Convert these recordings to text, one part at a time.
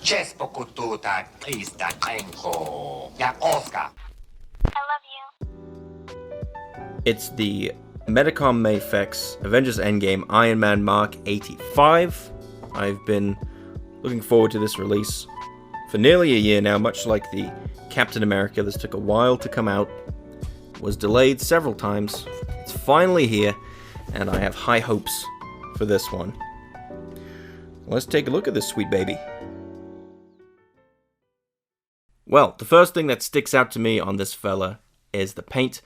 Cześć pokututa, please Takrenko. Jak Oscar. I love you. It's the Medicom MAFEX Avengers Endgame Iron Man Mark 85. I've been looking forward to this release for nearly a year now, much like the Captain America. This took a while to come out, was delayed several times. It's finally here, and I have high hopes for this one. Let's take a look at this sweet baby. Well, the first thing that sticks out to me on this fella is the paint.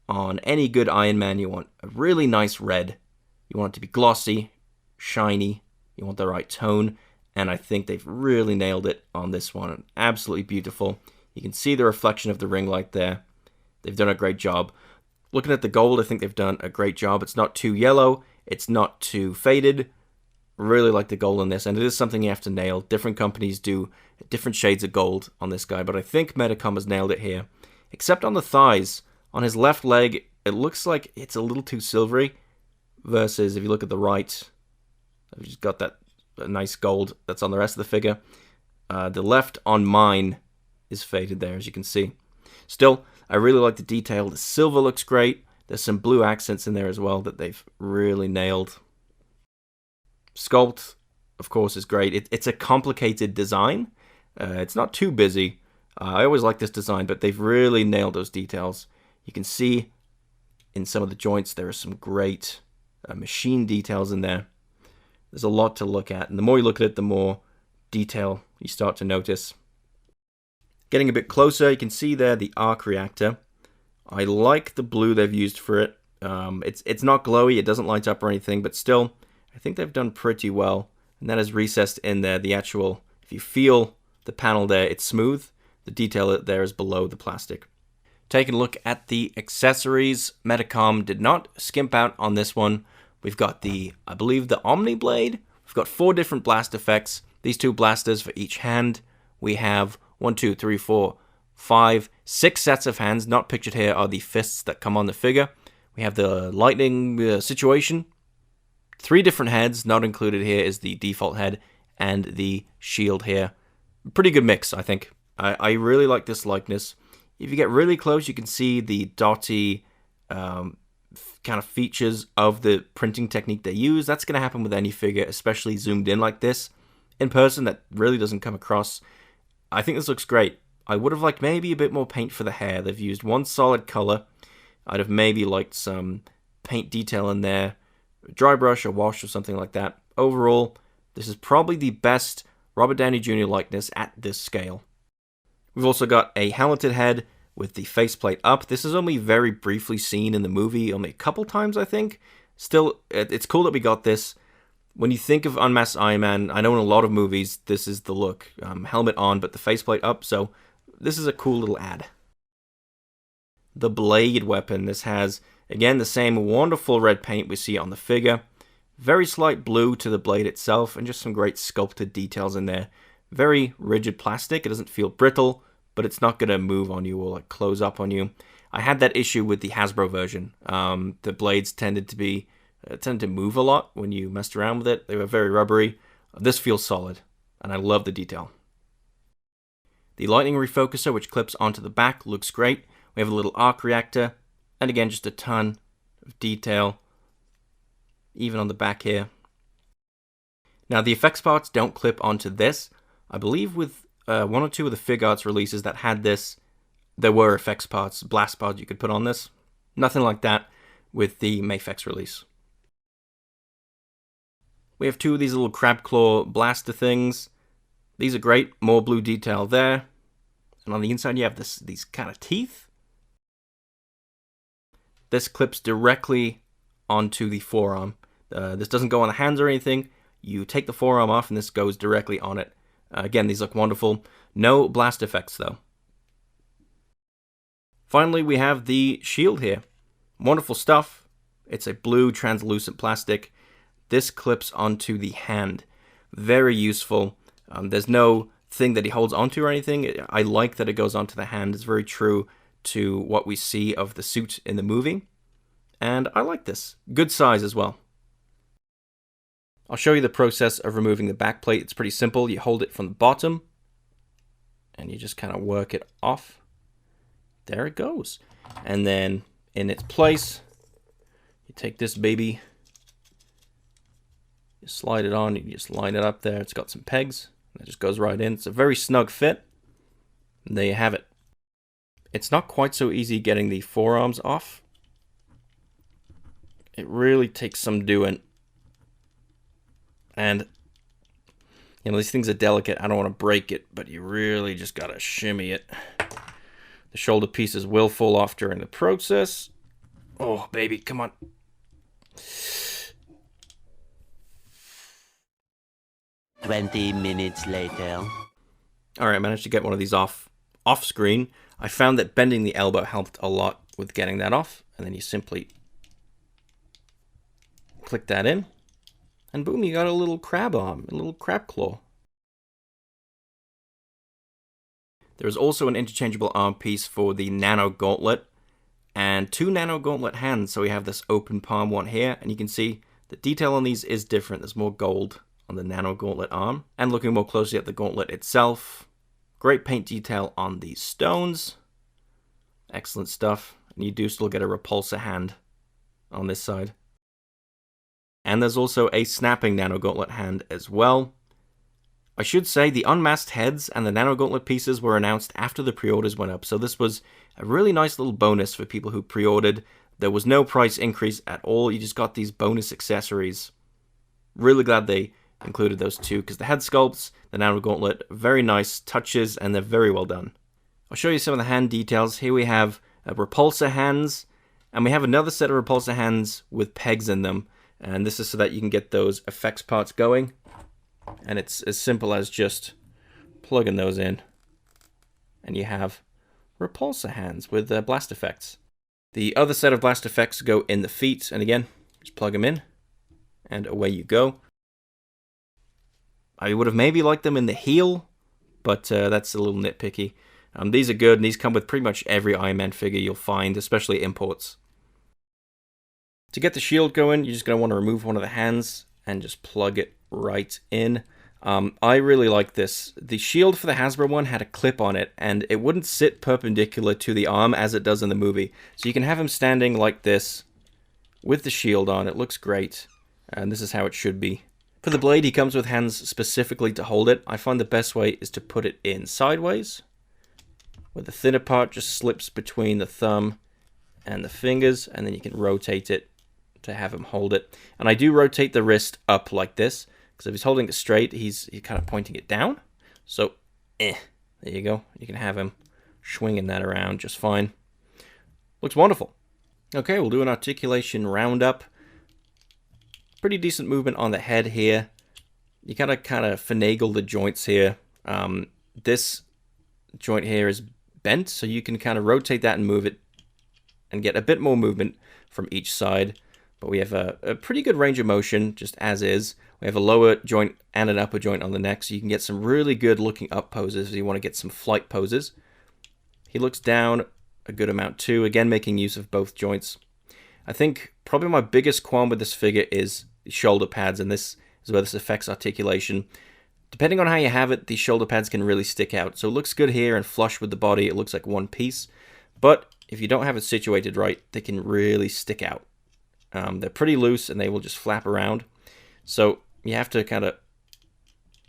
On any good Iron Man, you want a really nice red. You want it to be glossy, shiny. You want the right tone, and I think they've really nailed it on this one. Absolutely beautiful. You can see the reflection of the ring light there. They've done a great job. Looking at the gold, I think they've done a great job. It's not too yellow. It's not too faded. Really like the gold on this, and it is something you have to nail. Different companies do different shades of gold on this guy, but I think Medicom has nailed it here. Except on the thighs. On his left leg, it looks like it's a little too silvery, versus if you look at the right, I've just got that nice gold that's on the rest of the figure. The left on mine is faded there, as you can see. Still, I really like the detail. The silver looks great. There's some blue accents in there as well that they've really nailed. Sculpt, of course, is great. It's a complicated design. It's not too busy. I always like this design, but they've really nailed those details. You can see in some of the joints there are some great machine details in there. There's a lot to look at, and the more you look at it, the more detail you start to notice. Getting a bit closer, you can see there the arc reactor. I like the blue they've used for it. It's not glowy, it doesn't light up or anything, but still, I think they've done pretty well. And that is recessed in there. The actual, if you feel the panel there, it's smooth. The detail there is below the plastic. Taking a look at the accessories, Medicom did not skimp out on this one. We've got the, I believe, the Omni Blade. We've got 4 different blast effects. These 2 blasters for each hand. We have 1, 2, 3, 4, 5, 6 sets of hands. Not pictured here are the fists that come on the figure. We have the lightning situation. 3 different heads. Not included here is the default head and the shield here. Pretty good mix, I think. I really like this likeness. If you get really close, you can see the dotty kind of features of the printing technique they use. That's going to happen with any figure, especially zoomed in like this. In person, that really doesn't come across. I think this looks great. I would have liked maybe a bit more paint for the hair. They've used one solid color. I'd have maybe liked some paint detail in there. A dry brush or wash or something like that. Overall, this is probably the best Robert Downey Jr. likeness at this scale. We've also got a helmeted head with the faceplate up. This is only very briefly seen in the movie, only a couple times, I think. Still, it's cool that we got this. When you think of Unmasked Iron Man, I know in a lot of movies, this is the look. Helmet on, but the faceplate up, so this is a cool little add. The blade weapon. This has, again, the same wonderful red paint we see on the figure. Very slight blue to the blade itself, and just some great sculpted details in there. Very rigid plastic. It doesn't feel brittle, but it's not going to move on you or like close up on you. I had that issue with the Hasbro version. The blades tended to move a lot when you messed around with it. They were very rubbery. This feels solid, and I love the detail. The lightning refocuser, which clips onto the back, looks great. We have a little arc reactor, and again, just a ton of detail, even on the back here. Now, the effects parts don't clip onto this. I believe with 1 or 2 of the Figuarts releases that had this, there were effects parts, blast pods you could put on this. Nothing like that with the MAFEX release. We have 2 of these little crab claw blaster things. These are great, more blue detail there. And on the inside you have these kind of teeth. This clips directly onto the forearm. This doesn't go on the hands or anything. You take the forearm off and this goes directly on it. Again, these look wonderful. No blast effects, though. Finally, we have the shield here. Wonderful stuff. It's a blue translucent plastic. This clips onto the hand. Very useful. There's no thing that he holds onto or anything. I like that it goes onto the hand. It's very true to what we see of the suit in the movie. And I like this. Good size as well. I'll show you the process of removing the back plate. It's pretty simple. You hold it from the bottom and you just kind of work it off. There it goes. And then in its place, you take this baby, you slide it on, you just line it up there. It's got some pegs, and it just goes right in. It's a very snug fit, and there you have it. It's not quite so easy getting the forearms off. It really takes some doing. And, you know, these things are delicate. I don't want to break it, but you really just got to shimmy it. The shoulder pieces will fall off during the process. Oh, baby, come on. "20 minutes later." All right, I managed to get one of these off screen. I found that bending the elbow helped a lot with getting that off. And then you simply click that in. And boom, you got a little crab arm, a little crab claw. There is also an interchangeable arm piece for the Nano Gauntlet and 2 Nano Gauntlet hands. So we have this open palm one here, and you can see the detail on these is different. There's more gold on the Nano Gauntlet arm. And looking more closely at the gauntlet itself, great paint detail on these stones. Excellent stuff. And you do still get a repulsor hand on this side. And there's also a snapping Nano Gauntlet hand as well. I should say the unmasked heads and the Nano Gauntlet pieces were announced after the pre-orders went up, so this was a really nice little bonus for people who pre-ordered. There was no price increase at all, you just got these bonus accessories. Really glad they included those two, because the head sculpts, the Nano Gauntlet, very nice touches, and they're very well done. I'll show you some of the hand details. Here we have repulsor hands, and we have another set of repulsor hands with pegs in them, and this is so that you can get those effects parts going. And it's as simple as just plugging those in. And you have repulsor hands with blast effects. The other set of blast effects go in the feet. And again, just plug them in. And away you go. I would have maybe liked them in the heel. But that's a little nitpicky. These are good. And these come with pretty much every Iron Man figure you'll find. Especially imports. To get the shield going, you're just going to want to remove one of the hands. And just plug it right in. I really like this. The shield for the Hasbro one had a clip on it, and it wouldn't sit perpendicular to the arm as it does in the movie. So you can have him standing like this with the shield on. It looks great, and this is how it should be. For the blade, he comes with hands specifically to hold it. I find the best way is to put it in sideways, where the thinner part just slips between the thumb and the fingers, and then you can rotate it to have him hold it. And I do rotate the wrist up like this, because if he's holding it straight, he's kind of pointing it down. So, there you go. You can have him swinging that around just fine. Looks wonderful. Okay, we'll do an articulation roundup. Pretty decent movement on the head here. You kind of finagle the joints here. This joint here is bent, so you can kind of rotate that and move it and get a bit more movement from each side. But we have a pretty good range of motion, just as is. We have a lower joint and an upper joint on the neck, so you can get some really good looking up poses if you want to get some flight poses. He looks down a good amount too, again making use of both joints. I think probably my biggest qualm with this figure is the shoulder pads, and this is where this affects articulation. Depending on how you have it, these shoulder pads can really stick out. So it looks good here and flush with the body, it looks like one piece. But if you don't have it situated right, they can really stick out. They're pretty loose and they will just flap around. So you have to kind of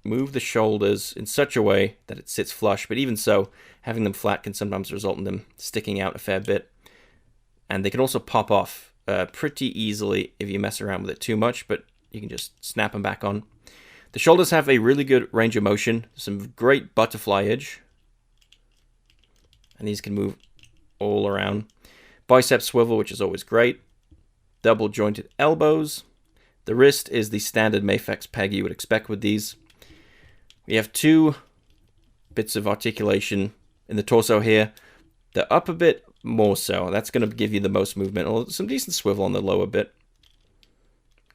move the shoulders in such a way that it sits flush. But even so, having them flat can sometimes result in them sticking out a fair bit. And they can also pop off pretty easily if you mess around with it too much. But you can just snap them back on. The shoulders have a really good range of motion. Some great butterfly edge. And these can move all around. Bicep swivel, which is always great. Double jointed elbows. The wrist is the standard MAFEX peg you would expect with these. We have 2 bits of articulation in the torso here. The upper bit more so. That's going to give you the most movement. Or some decent swivel on the lower bit.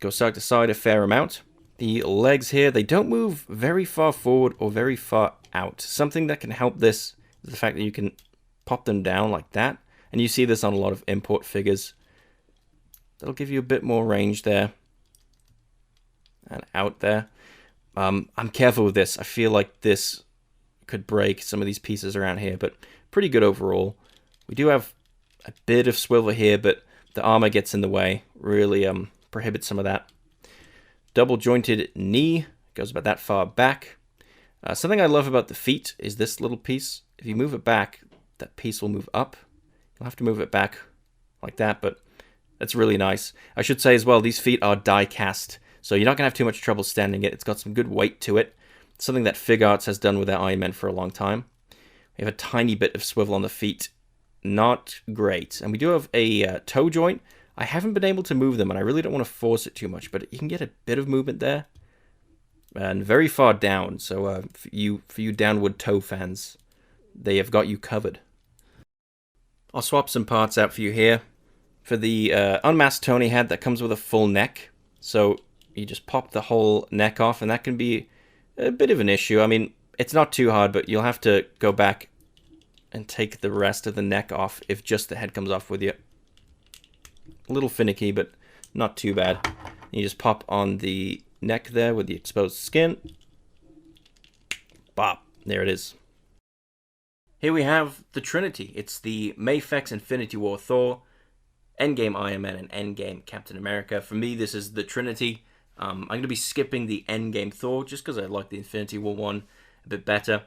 Go side to side a fair amount. The legs here, they don't move very far forward or very far out. Something that can help this is the fact that you can pop them down like that. And you see this on a lot of import figures. That'll give you a bit more range there. And out there. I'm careful with this. I feel like this could break some of these pieces around here, but pretty good overall. We do have a bit of swivel here, but the armor gets in the way, really prohibits some of that. Double jointed knee, goes about that far back. Something I love about the feet is this little piece. If you move it back, that piece will move up. You'll have to move it back like that, but that's really nice. I should say as well, these feet are die cast, so you're not going to have too much trouble standing it. It's got some good weight to it. Something that Fig Arts has done with their Iron Man for a long time. We have a tiny bit of swivel on the feet. Not great. And we do have a toe joint. I haven't been able to move them, and I really don't want to force it too much, but you can get a bit of movement there. And very far down, so for you downward toe fans, they have got you covered. I'll swap some parts out for you here. For the unmasked Tony head, that comes with a full neck. So you just pop the whole neck off, and that can be a bit of an issue. I mean, it's not too hard, but you'll have to go back and take the rest of the neck off if just the head comes off with you. A little finicky, but not too bad. You just pop on the neck there with the exposed skin. Bop. There it is. Here we have the Trinity. It's the MAFEX Infinity War Thor, Endgame Iron Man, and Endgame Captain America. For me, this is the Trinity. I'm going to be skipping the Endgame Thor just because I like the Infinity War one a bit better.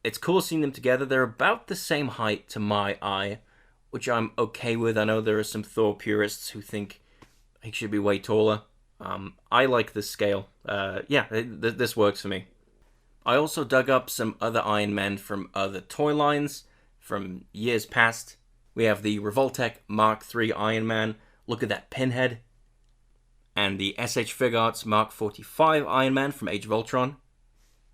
It's cool seeing them together. They're about the same height to my eye, which I'm okay with. I know there are some Thor purists who think he should be way taller. I like this scale. Yeah, this works for me. I also dug up some other Iron Men from other toy lines from years past. We have the Revoltech Mark III Iron Man. Look at that pinhead. And the SH Fig Arts Mark 45 Iron Man from Age of Ultron.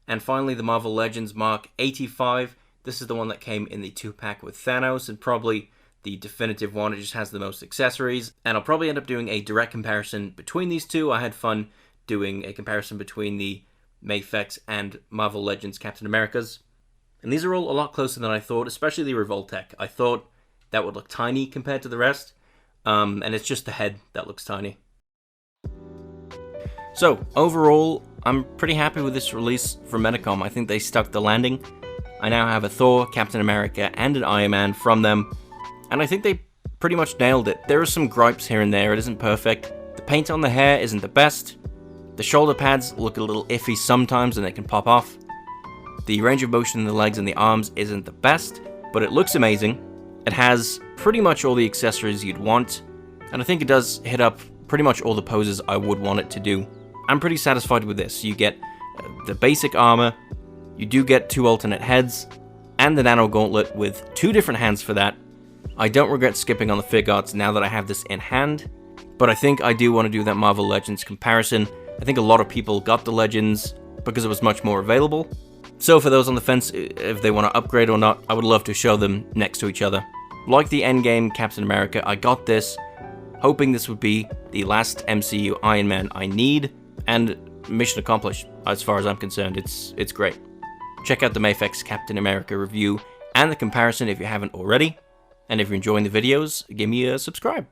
And finally, the Marvel Legends Mark 85. This is the one that came in the 2-pack with Thanos, and probably the definitive one. It just has the most accessories. And I'll probably end up doing a direct comparison between these two. I had fun doing a comparison between the MAFEX and Marvel Legends Captain Americas. And these are all a lot closer than I thought, especially the Revoltech. I thought that would look tiny compared to the rest. And it's just the head that looks tiny. So, overall, I'm pretty happy with this release from Medicom. I think they stuck the landing. I now have a Thor, Captain America, and an Iron Man from them. And I think they pretty much nailed it. There are some gripes here and there. It isn't perfect. The paint on the hair isn't the best. The shoulder pads look a little iffy sometimes and they can pop off. The range of motion in the legs and the arms isn't the best, but it looks amazing. It has pretty much all the accessories you'd want. And I think it does hit up pretty much all the poses I would want it to do. I'm pretty satisfied with this. You get the basic armor, you do get 2 alternate heads, and the nano gauntlet with 2 different hands for that. I don't regret skipping on the Fig Arts now that I have this in hand, but I think I do want to do that Marvel Legends comparison. I think a lot of people got the Legends because it was much more available. So for those on the fence, if they want to upgrade or not, I would love to show them next to each other. Like the Endgame Captain America, I got this, hoping this would be the last MCU Iron Man I need, and mission accomplished, as far as I'm concerned. It's great. Check out the MAFEX Captain America review and the comparison if you haven't already. And if you're enjoying the videos, give me a subscribe.